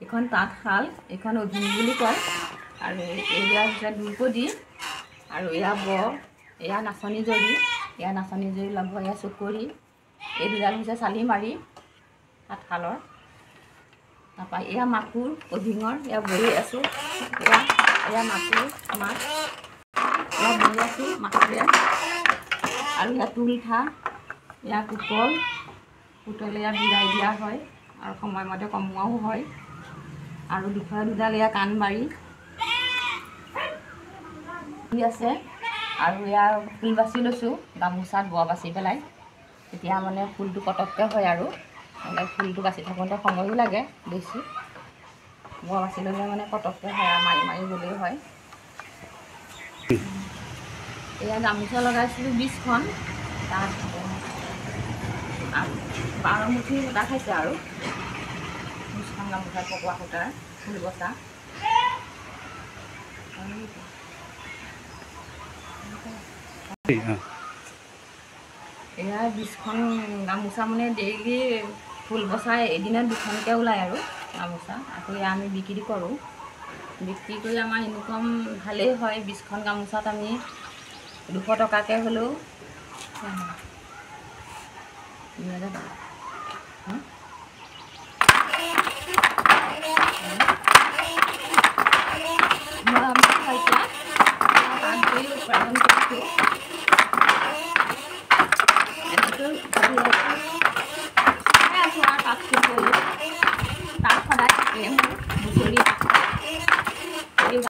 এইখন তাঁতশাল, এইখন অভিন বুলি কয়। আৰু এয়া হৈছে দুৰপতি, আৰু এয়া এয়া নাচনী জৰি, এয়া নাচনী জৰি ল'ব, এয়া চকৰি, এই দুডাল হৈছে চালিমাৰি তাঁতশালৰ। তাৰপৰা এয়া মাকুৰ অভিঙৰ, এয়া বহি আছোঁ, এয়া মাকুৰ আমাৰ, এয়া বহি আছোঁ মাকুৰে। আৰু এয়া তুলঠা, এয়া পুতল এয়া বিৰাই দিয়া হয় আৰু সময়মতে কমোৱাও হয়। আৰু দুডাল এয়া কাণমাৰি আছে। আৰু এয়া ফুল বাচি লৈছোঁ গামোচাত বাচি পেলাই, তেতিয়া মানে ফুলটো পটককৈ হয়। আৰু ফুলটো বাচি থাকোঁতে সময়ো লাগে বেছি, বাচি ল'লে মানে পটককৈ হয় আৰু মাৰি মাৰি গ'লেই হয়। এয়া গামোচা লগাইছিলোঁ 20খন, তাত 12মুঠি সূতা খাইছে আৰু 20খন গামোচাত পকোৱা সূতাৰ ফুল বচা। এয়া 20খন গামোচা মানে ডেইলি ফুল বচাই এদিনত 2খনকৈ ওলায় আৰু গামোচা। আকৌ এয়া আমি বিক্ৰী কৰোঁ, বিক্ৰী কৰি আমাৰ ইনকম ভালেই হয়। 20খন গামোচাত আমি 200 টকাকৈ হ'লেও উৎপাদন কৰিছোঁ। আছোঁ আৰু তাঁত